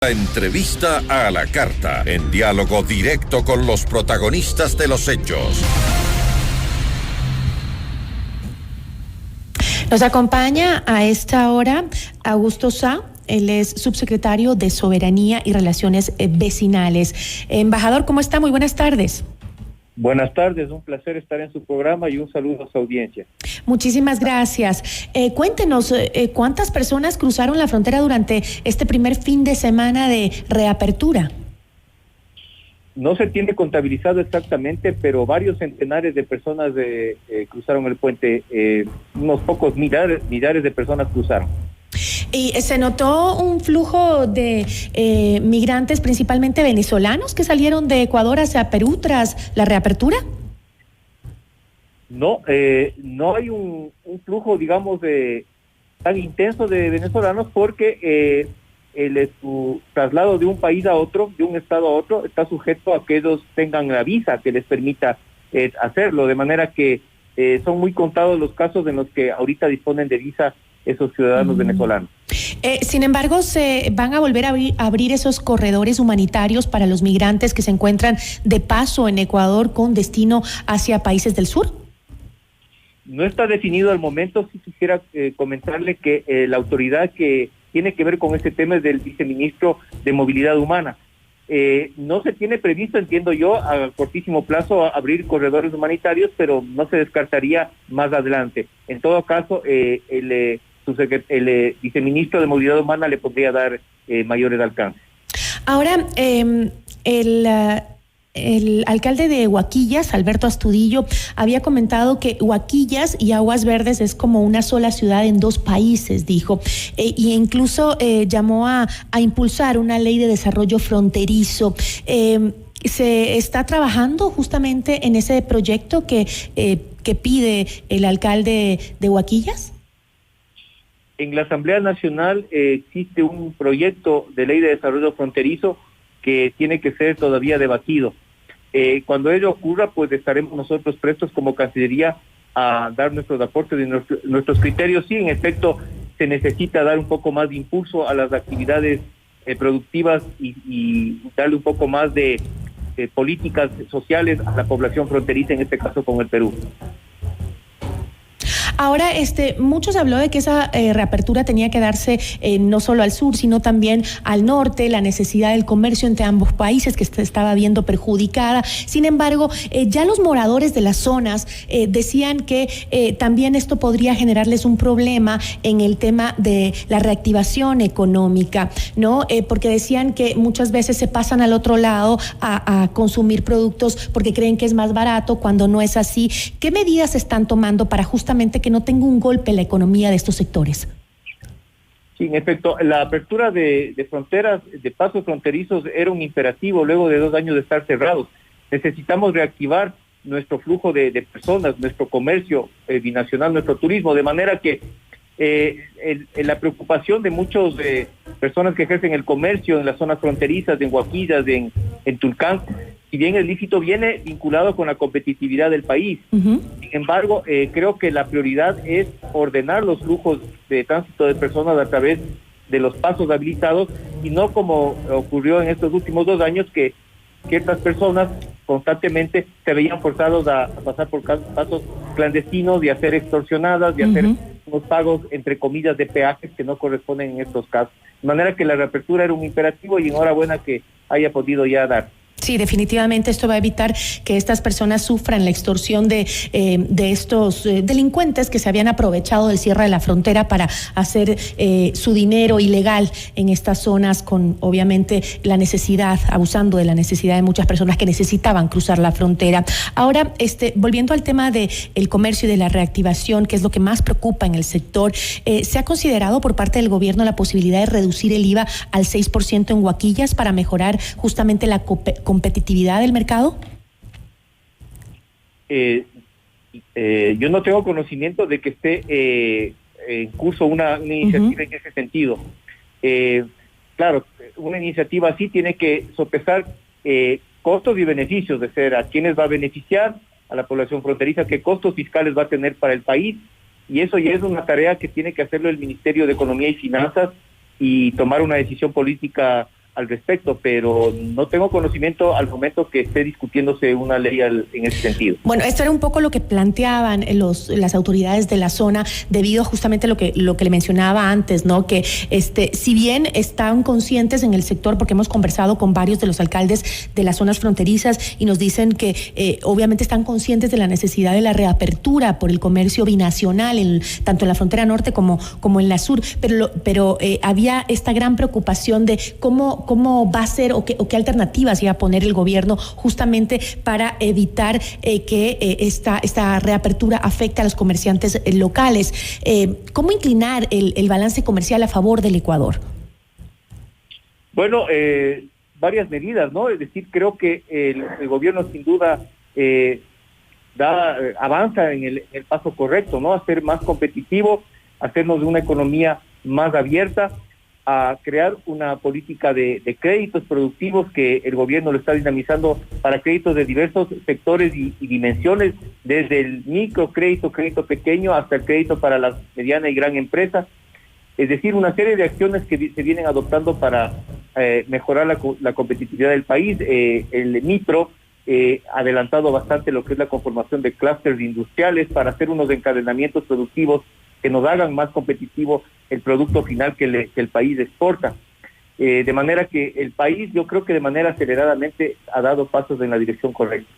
La entrevista a la carta, en diálogo directo con los protagonistas de los hechos. Nos acompaña a esta hora Augusto Sá. Él es subsecretario de Soberanía y Relaciones Vecinales. Embajador, ¿cómo está? Muy buenas tardes. Buenas tardes, un placer estar en su programa y un saludo a su audiencia. Muchísimas gracias. Cuéntenos, ¿cuántas personas cruzaron la frontera durante este primer fin de semana de reapertura? No se tiene contabilizado exactamente, pero varios centenares de personas cruzaron el puente, unos pocos millares de personas cruzaron. ¿Y se notó un flujo de migrantes, principalmente venezolanos, que salieron de Ecuador hacia Perú tras la reapertura? No hay un flujo, digamos, tan intenso de venezolanos porque su traslado de un país a otro, de un estado a otro, está sujeto a que ellos tengan la visa que les permita hacerlo, de manera que son muy contados los casos en los que ahorita disponen de visa esos ciudadanos venezolanos. Sin embargo, ¿se van a volver a abrir esos corredores humanitarios para los migrantes que se encuentran de paso en Ecuador con destino hacia países del sur? No está definido al momento. Sí quisiera comentarle que la autoridad que tiene que ver con este tema es del viceministro de Movilidad Humana. No se tiene previsto, entiendo yo, a cortísimo plazo abrir corredores humanitarios, pero no se descartaría más adelante. En todo caso, el viceministro de Movilidad Humana le podría dar mayores alcances. Ahora, el alcalde de Huaquillas, Alberto Astudillo, había comentado que Huaquillas y Aguas Verdes es como una sola ciudad en dos países, dijo, y incluso llamó a impulsar una ley de desarrollo fronterizo. ¿Se está trabajando justamente en ese proyecto que pide el alcalde de Huaquillas? En la Asamblea Nacional existe un proyecto de ley de desarrollo fronterizo que tiene que ser todavía debatido. Cuando ello ocurra, pues estaremos nosotros prestos como Cancillería a dar nuestros aportes y nuestros criterios. Sí, en efecto, se necesita dar un poco más de impulso a las actividades productivas y darle un poco más de políticas sociales a la población fronteriza, en este caso con el Perú. Ahora, muchos habló de que esa reapertura tenía que darse no solo al sur, sino también al norte, la necesidad del comercio entre ambos países que se estaba viendo perjudicada. Sin embargo, ya los moradores de las zonas decían que también esto podría generarles un problema en el tema de la reactivación económica, ¿no? Porque decían que muchas veces se pasan al otro lado a consumir productos porque creen que es más barato, cuando no es así. ¿Qué medidas se están tomando para justamente que no tenga un golpe en la economía de estos sectores? Sí, en efecto, la apertura de fronteras, de pasos fronterizos, era un imperativo luego de 2 años de estar cerrados. Necesitamos reactivar nuestro flujo de personas, nuestro comercio binacional, nuestro turismo, de manera que la preocupación de muchas personas que ejercen el comercio en las zonas fronterizas, en Huaquillas, en Tulcán, si bien el lícito viene vinculado con la competitividad del país. Sin embargo, creo que la prioridad es ordenar los flujos de tránsito de personas a través de los pasos habilitados y no como ocurrió en estos últimos 2 años que estas personas constantemente se veían forzados a pasar por pasos clandestinos y a ser extorsionadas y a hacer unos pagos, entre comillas, de peajes que no corresponden en estos casos. De manera que la reapertura era un imperativo y enhorabuena que haya podido ya dar. Sí, definitivamente esto va a evitar que estas personas sufran la extorsión de estos delincuentes que se habían aprovechado del cierre de la frontera para hacer su dinero ilegal en estas zonas, con obviamente la necesidad, abusando de la necesidad de muchas personas que necesitaban cruzar la frontera. Ahora, volviendo al tema de el comercio y de la reactivación, que es lo que más preocupa en el sector, ¿se ha considerado por parte del gobierno la posibilidad de reducir el IVA al 6% en Huaquillas para mejorar justamente la competitividad del mercado? Yo no tengo conocimiento de que esté en curso una iniciativa en ese sentido. Claro, una iniciativa así tiene que sopesar costos y beneficios, de ser a quiénes va a beneficiar, a la población fronteriza, qué costos fiscales va a tener para el país, y eso ya es una tarea que tiene que hacerlo el Ministerio de Economía y Finanzas y tomar una decisión política al respecto, pero no tengo conocimiento al momento que esté discutiéndose una ley en ese sentido. Bueno, esto era un poco lo que planteaban las autoridades de la zona, debido justamente a lo que le mencionaba antes, ¿no? Que si bien están conscientes en el sector, porque hemos conversado con varios de los alcaldes de las zonas fronterizas y nos dicen que obviamente están conscientes de la necesidad de la reapertura por el comercio binacional, tanto en la frontera norte como en la sur, pero había esta gran preocupación de cómo va a ser o qué alternativas iba a poner el gobierno justamente para evitar que esta reapertura afecte a los comerciantes locales. ¿Cómo inclinar el balance comercial a favor del Ecuador? Bueno, varias medidas, ¿no? Es decir, creo que el gobierno sin duda avanza en el paso correcto, ¿no? A ser más competitivo, hacernos de una economía más abierta, a crear una política de créditos productivos que el gobierno lo está dinamizando para créditos de diversos sectores y dimensiones, desde el microcrédito, crédito pequeño, hasta el crédito para la mediana y gran empresa. Es decir, una serie de acciones que se vienen adoptando para mejorar la competitividad del país. El MIPRO ha adelantado bastante lo que es la conformación de clústeres industriales para hacer unos encadenamientos productivos que nos hagan más competitivo el producto final que el país exporta. De manera que el país, yo creo que de manera aceleradamente ha dado pasos en la dirección correcta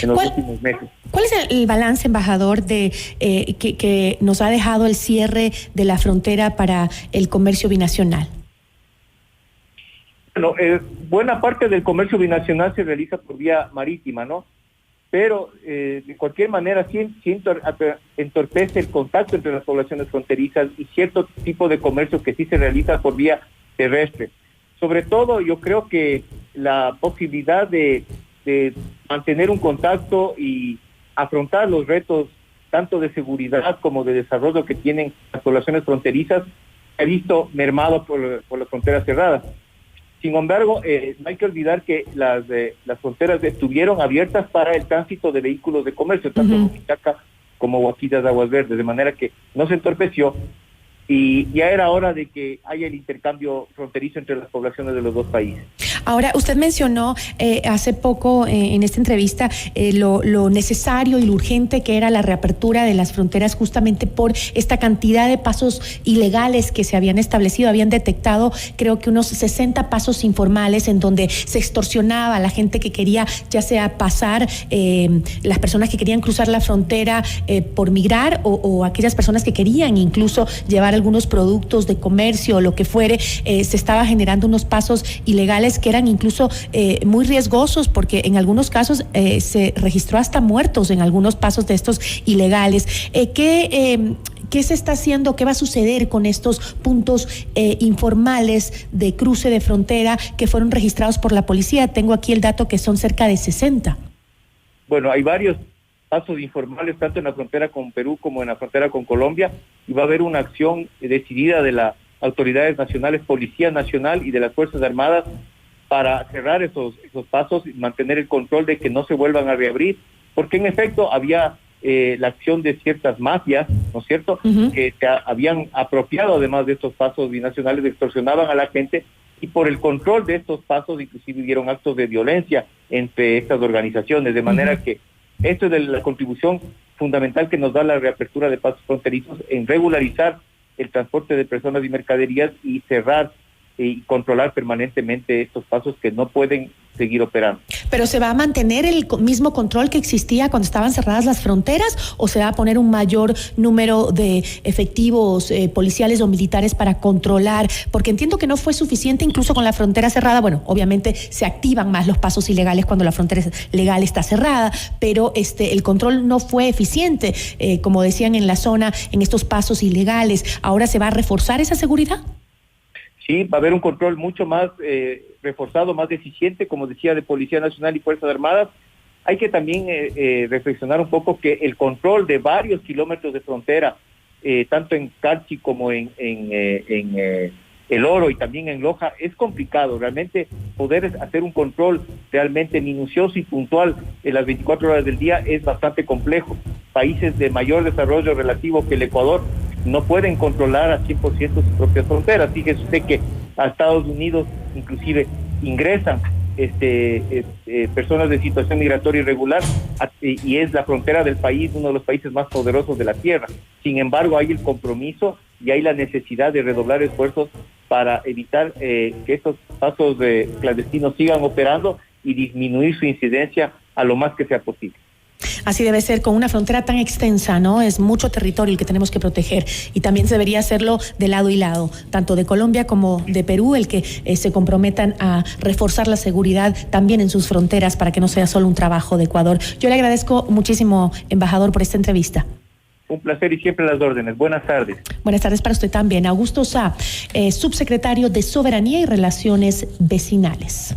en los últimos meses. ¿Cuál es el balance, embajador, que nos ha dejado el cierre de la frontera para el comercio binacional? Bueno, buena parte del comercio binacional se realiza por vía marítima, ¿no? Pero de cualquier manera sí entorpece el contacto entre las poblaciones fronterizas y cierto tipo de comercio que sí se realiza por vía terrestre. Sobre todo yo creo que la posibilidad de mantener un contacto y afrontar los retos tanto de seguridad como de desarrollo que tienen las poblaciones fronterizas se ha visto mermado por las fronteras cerradas. Sin embargo, no hay que olvidar que las fronteras estuvieron abiertas para el tránsito de vehículos de comercio, tanto en Huichaca como Huaquillas de Aguas Verdes, de manera que no se entorpeció y ya era hora de que haya el intercambio fronterizo entre las poblaciones de los dos países. Ahora, usted mencionó hace poco en esta entrevista lo necesario y lo urgente que era la reapertura de las fronteras justamente por esta cantidad de pasos ilegales que se habían establecido. Habían detectado, creo que unos 60 pasos informales en donde se extorsionaba a la gente que quería, ya sea pasar, las personas que querían cruzar la frontera por migrar o aquellas personas que querían incluso llevar algunos productos de comercio o lo que fuere. Se estaba generando unos pasos ilegales que eran incluso muy riesgosos, porque en algunos casos se registró hasta muertos en algunos pasos de estos ilegales. ¿Qué se está haciendo? ¿Qué va a suceder con estos puntos informales de cruce de frontera que fueron registrados por la policía? Tengo aquí el dato que son cerca de 60. Bueno, hay varios pasos informales, tanto en la frontera con Perú como en la frontera con Colombia, y va a haber una acción decidida de las autoridades nacionales, Policía Nacional y de las Fuerzas Armadas para cerrar esos pasos y mantener el control de que no se vuelvan a reabrir, porque en efecto había la acción de ciertas mafias, ¿no es cierto?, que se habían apropiado además de estos pasos binacionales, extorsionaban a la gente, y por el control de estos pasos inclusive hubieron actos de violencia entre estas organizaciones, de manera que esto es de la contribución fundamental que nos da la reapertura de pasos fronterizos en regularizar el transporte de personas y mercaderías y cerrar y controlar permanentemente estos pasos que no pueden seguir operando. ¿Pero se va a mantener el mismo control que existía cuando estaban cerradas las fronteras o se va a poner un mayor número de efectivos policiales o militares para controlar? Porque entiendo que no fue suficiente incluso con la frontera cerrada. Bueno, obviamente se activan más los pasos ilegales cuando la frontera legal está cerrada, pero el control no fue eficiente, como decían en la zona, en estos pasos ilegales. ¿Ahora se va a reforzar esa seguridad? Sí, va a haber un control mucho más reforzado, más eficiente, como decía, de Policía Nacional y Fuerzas Armadas. Hay que también reflexionar un poco que el control de varios kilómetros de frontera, tanto en Carchi como en El Oro y también en Loja, es complicado. Realmente poder hacer un control realmente minucioso y puntual en las 24 horas del día es bastante complejo. Países de mayor desarrollo relativo que el Ecuador no pueden controlar al 100% sus propias fronteras. Fíjese usted que a Estados Unidos inclusive ingresan personas de situación migratoria irregular y es la frontera del país, uno de los países más poderosos de la tierra. Sin embargo, hay el compromiso y hay la necesidad de redoblar esfuerzos para evitar que estos pasos clandestinos sigan operando y disminuir su incidencia a lo más que sea posible. Así debe ser, con una frontera tan extensa, ¿no? Es mucho territorio el que tenemos que proteger y también se debería hacerlo de lado y lado, tanto de Colombia como de Perú, el que se comprometan a reforzar la seguridad también en sus fronteras para que no sea solo un trabajo de Ecuador. Yo le agradezco muchísimo, embajador, por esta entrevista. Un placer y siempre las órdenes. Buenas tardes. Buenas tardes para usted también. Augusto Sá, subsecretario de Soberanía y Relaciones Vecinales.